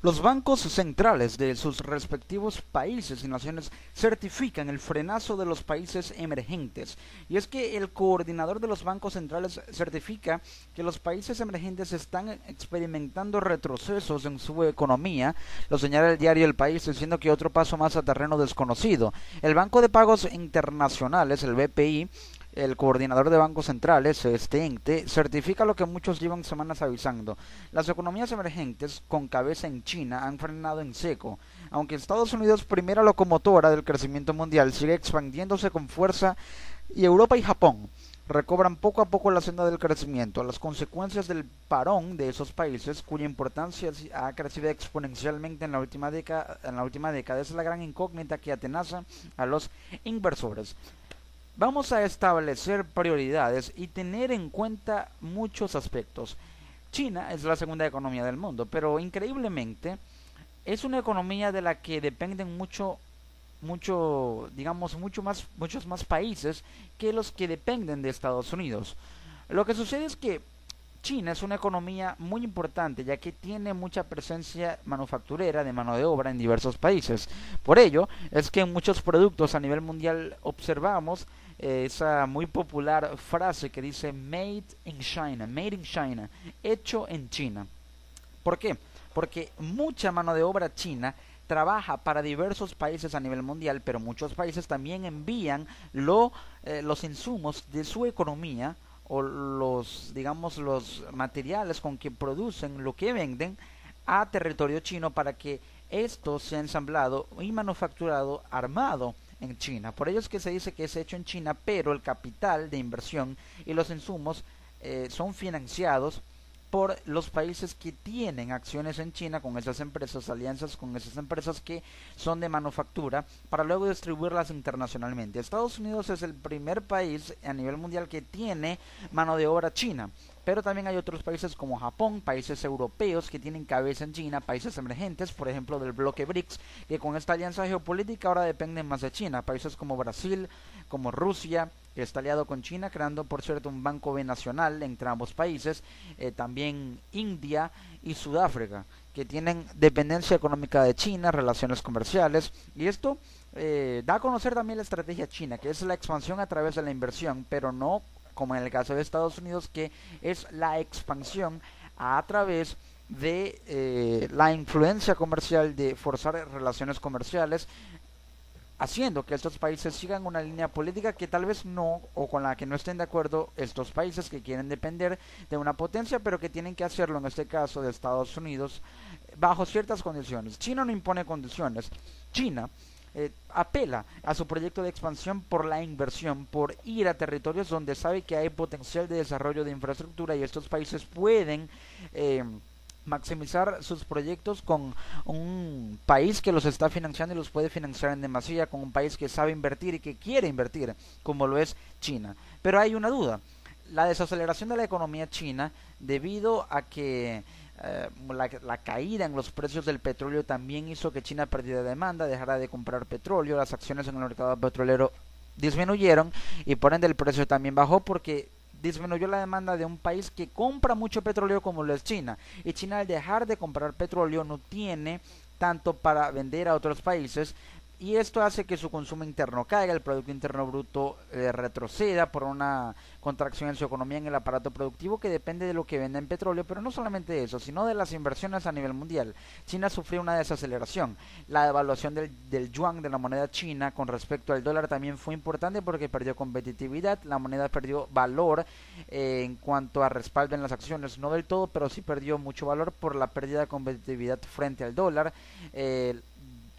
Los bancos centrales de sus respectivos países y naciones certifican el frenazo de los países emergentes. Y es que el coordinador de los bancos centrales certifica que los países emergentes están experimentando retrocesos en su economía, lo señala el diario El País, diciendo que otro paso más a terreno desconocido. El Banco de Pagos Internacionales, el BPI, el coordinador de bancos centrales, este ente, certifica lo que muchos llevan semanas avisando. Las economías emergentes, con cabeza en China, han frenado en seco. Aunque Estados Unidos, primera locomotora del crecimiento mundial, sigue expandiéndose con fuerza y Europa y Japón recobran poco a poco la senda del crecimiento. Las consecuencias del parón de esos países, cuya importancia ha crecido exponencialmente en la última década, es la gran incógnita que atenaza a los inversores. Vamos a establecer prioridades y tener en cuenta muchos aspectos. China es la segunda economía del mundo, pero increíblemente es una economía de la que dependen digamos, muchos más países que los que dependen de Estados Unidos. Lo que sucede es que China es una economía muy importante ya que tiene mucha presencia manufacturera de mano de obra en diversos países. Por ello es que en muchos productos a nivel mundial observamos esa muy popular frase que dice made in China, hecho en China. ¿Por qué? Porque mucha mano de obra china trabaja para diversos países a nivel mundial, pero muchos países también envían los insumos de su economía o digamos, los materiales con que producen lo que venden a territorio chino para que esto sea ensamblado y manufacturado, armado en China. Por ello es que se dice que es hecho en China, pero el capital de inversión y los insumos son financiados por los países que tienen acciones en China con esas empresas, alianzas con esas empresas que son de manufactura, para luego distribuirlas internacionalmente. Estados Unidos es el primer país a nivel mundial que tiene mano de obra china, pero también hay otros países como Japón, países europeos que tienen cabeza en China, países emergentes, por ejemplo del bloque BRICS, que con esta alianza geopolítica ahora dependen más de China, países como Brasil, como Rusia, que está aliado con China, creando por cierto un banco binacional entre ambos países, también India y Sudáfrica, que tienen dependencia económica de China, relaciones comerciales, y esto da a conocer también la estrategia china, que es la expansión a través de la inversión, pero no como en el caso de Estados Unidos, que es la expansión a través de la influencia comercial, de forzar relaciones comerciales, haciendo que estos países sigan una línea política que tal vez no, o con la que no estén de acuerdo estos países que quieren depender de una potencia, pero que tienen que hacerlo, en este caso de Estados Unidos, bajo ciertas condiciones. China no impone condiciones. China apela a su proyecto de expansión por la inversión, por ir a territorios donde sabe que hay potencial de desarrollo de infraestructura y estos países pueden maximizar sus proyectos con un país que los está financiando y los puede financiar en demasía, con un país que sabe invertir y que quiere invertir, como lo es China. Pero hay una duda: la desaceleración de la economía china, debido a que la caída en los precios del petróleo también hizo que China perdiera demanda, dejara de comprar petróleo, las acciones en el mercado petrolero disminuyeron y por ende el precio también bajó porque disminuyó la demanda de un país que compra mucho petróleo como lo es China. Y China, al dejar de comprar petróleo, no tiene tanto para vender a otros países, y esto hace que su consumo interno caiga, el Producto Interno Bruto retroceda por una contracción en su economía, en el aparato productivo que depende de lo que venda en petróleo, pero no solamente eso, sino de las inversiones a nivel mundial. China sufrió una desaceleración. La devaluación del yuan, de la moneda china, con respecto al dólar también fue importante porque perdió competitividad, la moneda perdió valor en cuanto a respaldo en las acciones, no del todo, pero sí perdió mucho valor por la pérdida de competitividad frente al dólar.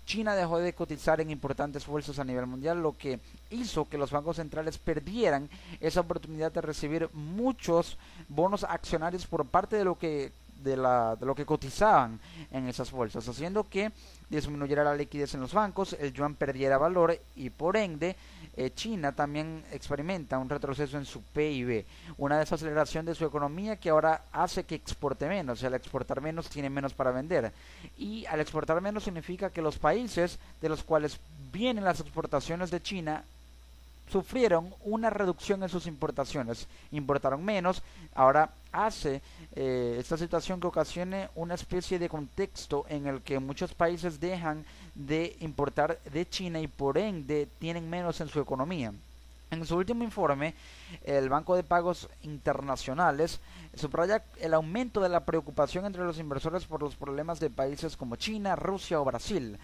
China dejó de cotizar en importantes bolsas a nivel mundial, lo que hizo que los bancos centrales perdieran esa oportunidad de recibir muchos bonos accionarios por parte de lo que cotizaban en esas bolsas, haciendo que disminuyera la liquidez en los bancos, el yuan perdiera valor y por ende China también experimenta un retroceso en su PIB, una desaceleración de su economía que ahora hace que exporte menos, y al exportar menos tiene menos para vender, y al exportar menos significa que los países de los cuales vienen las exportaciones de China sufrieron una reducción en sus importaciones, importaron menos. Ahora hace esta situación que ocasione una especie de contexto en el que muchos países dejan de importar de China y por ende tienen menos en su economía. En su último informe, el Banco de Pagos Internacionales subraya el aumento de la preocupación entre los inversores por los problemas de países como China, Rusia o Brasil.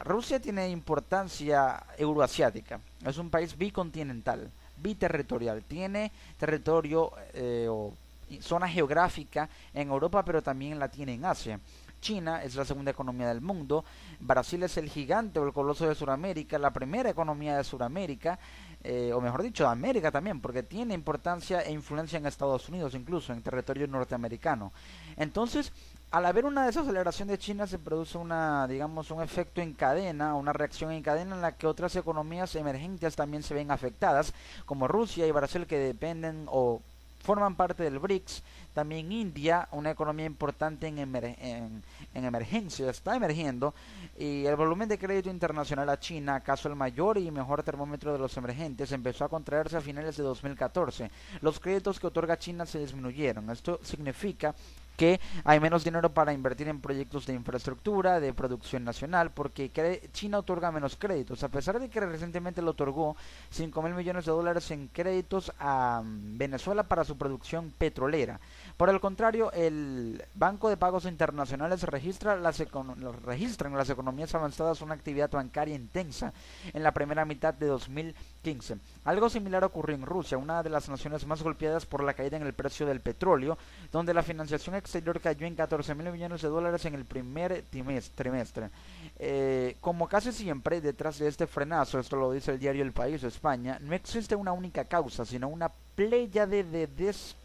Rusia tiene importancia euroasiática, es un país bicontinental, biterritorial, tiene territorio o zona geográfica en Europa, pero también la tiene en Asia. China es la segunda economía del mundo, Brasil es el gigante o el coloso de Sudamérica, la primera economía de Sudamérica, o mejor dicho, de América también, porque tiene importancia e influencia en Estados Unidos, incluso en territorio norteamericano. Entonces, al haber una desaceleración de China se produce digamos, un efecto en cadena, una reacción en cadena en la que otras economías emergentes también se ven afectadas, como Rusia y Brasil, que dependen o forman parte del BRICS. También India, una economía importante en emergencia, está emergiendo, y el volumen de crédito internacional a China, acaso el mayor y mejor termómetro de los emergentes, empezó a contraerse a finales de 2014. Los créditos que otorga China se disminuyeron. Esto significa que hay menos dinero para invertir en proyectos de infraestructura, de producción nacional, porque China otorga menos créditos, a pesar de que recientemente le otorgó 5.000 millones de dólares en créditos a Venezuela para su producción petrolera. Por el contrario, el Banco de Pagos Internacionales registran las economías avanzadas una actividad bancaria intensa en la primera mitad de 2015. Algo similar ocurrió en Rusia, una de las naciones más golpeadas por la caída en el precio del petróleo, donde la financiación exterior cayó en 14.000 millones de dólares en el primer trimestre. Como casi siempre, detrás de este frenazo, esto lo dice el diario El País de España, no existe una única causa, sino una pléyade de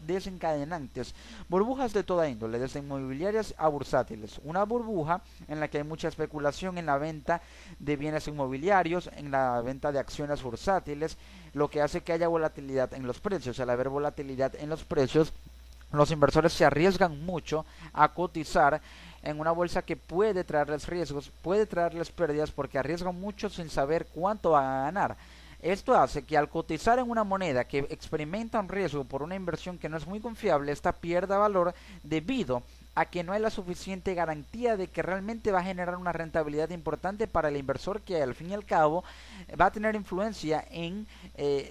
desencadenantes, burbujas de toda índole, desde inmobiliarias a bursátiles. Una burbuja en la que hay mucha especulación en la venta de bienes inmobiliarios, en la venta de acciones bursátiles, lo que hace que haya volatilidad en los precios. Al haber volatilidad en los precios, los inversores se arriesgan mucho a cotizar en una bolsa que puede traerles riesgos, puede traerles pérdidas, porque arriesgan mucho sin saber cuánto van a ganar. Esto hace que al cotizar en una moneda que experimenta un riesgo por una inversión que no es muy confiable, esta pierda valor debido a que no hay la suficiente garantía de que realmente va a generar una rentabilidad importante para el inversor, que al fin y al cabo va a tener influencia en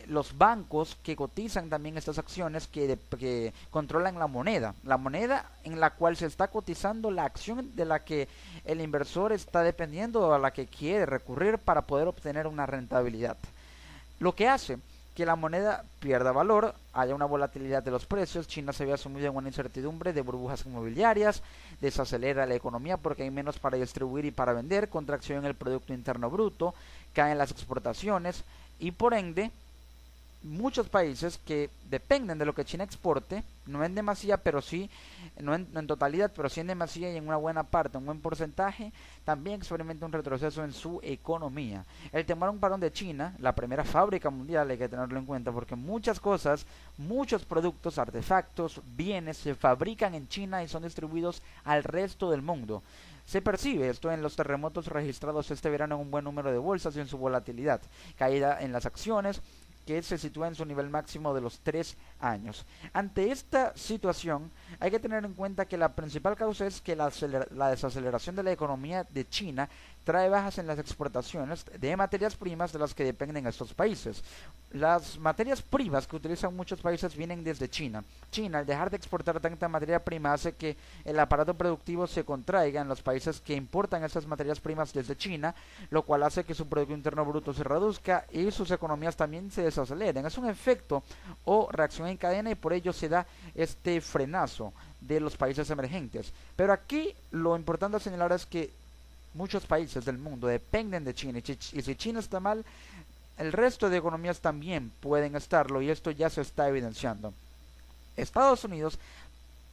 los bancos que cotizan también estas acciones, que controlan la moneda en la cual se está cotizando la acción de la que el inversor está dependiendo o a la que quiere recurrir para poder obtener una rentabilidad. Lo que hace que la moneda pierda valor, haya una volatilidad de los precios. China se ve sumido en una incertidumbre de burbujas inmobiliarias, desacelera la economía porque hay menos para distribuir y para vender, contracción en el Producto Interno Bruto, caen las exportaciones y por ende muchos países que dependen de lo que China exporte, no en demasía, pero sí, no en totalidad, pero sí en demasía y en una buena parte, un buen porcentaje, también experimenta un retroceso en su economía. El temor a un parón de China, la primera fábrica mundial, hay que tenerlo en cuenta, porque muchas cosas, muchos productos, artefactos, bienes se fabrican en China y son distribuidos al resto del mundo. Se percibe esto en los terremotos registrados este verano en un buen número de bolsas y en su volatilidad, caída en las acciones, que se sitúa en su nivel máximo de los 3 años. Ante esta situación, hay que tener en cuenta que la principal causa es que la desaceleración de la economía de China trae bajas en las exportaciones de materias primas de las que dependen estos países. Las materias primas que utilizan muchos países vienen desde China. China, al dejar de exportar tanta materia prima, hace que el aparato productivo se contraiga en los países que importan esas materias primas desde China, lo cual hace que su Producto Interno Bruto se reduzca y sus economías también se desaceleren. Es un efecto o reacción en cadena y por ello se da este frenazo de los países emergentes. Pero aquí lo importante a señalar es que muchos países del mundo dependen de China y si China está mal, el resto de economías también pueden estarlo y esto ya se está evidenciando. Estados Unidos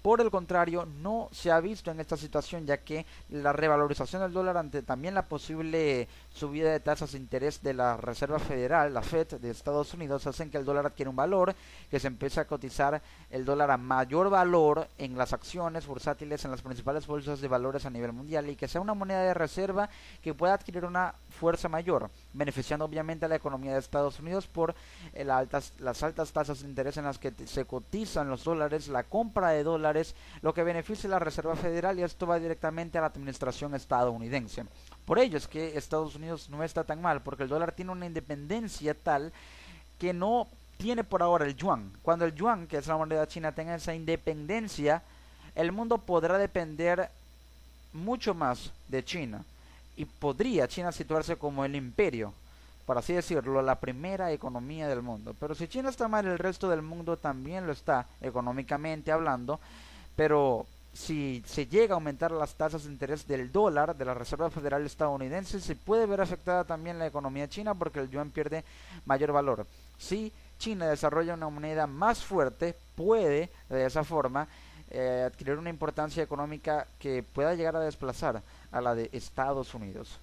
Por el contrario, no se ha visto en esta situación, ya que la revalorización del dólar ante también la posible subida de tasas de interés de la Reserva Federal, la Fed de Estados Unidos, hacen que el dólar adquiera un valor, que se empiece a cotizar el dólar a mayor valor en las acciones bursátiles en las principales bolsas de valores a nivel mundial y que sea una moneda de reserva que pueda adquirir una fuerza mayor, beneficiando obviamente a la economía de Estados Unidos por las altas tasas de interés en las que se cotizan los dólares, la compra de dólares, lo que beneficia a la Reserva Federal, y esto va directamente a la administración estadounidense. Por ello es que Estados Unidos no está tan mal, porque el dólar tiene una independencia tal que no tiene por ahora el yuan. Cuando el yuan, que es la moneda china, tenga esa independencia, el mundo podrá depender mucho más de China y podría China situarse como el imperio, por así decirlo, la primera economía del mundo. Pero si China está mal, el resto del mundo también lo está, económicamente hablando. Pero si se llega a aumentar las tasas de interés del dólar de la Reserva Federal estadounidense, se puede ver afectada también la economía china, porque el yuan pierde mayor valor. Si China desarrolla una moneda más fuerte, puede de esa forma adquirir una importancia económica que pueda llegar a desplazar a la de Estados Unidos.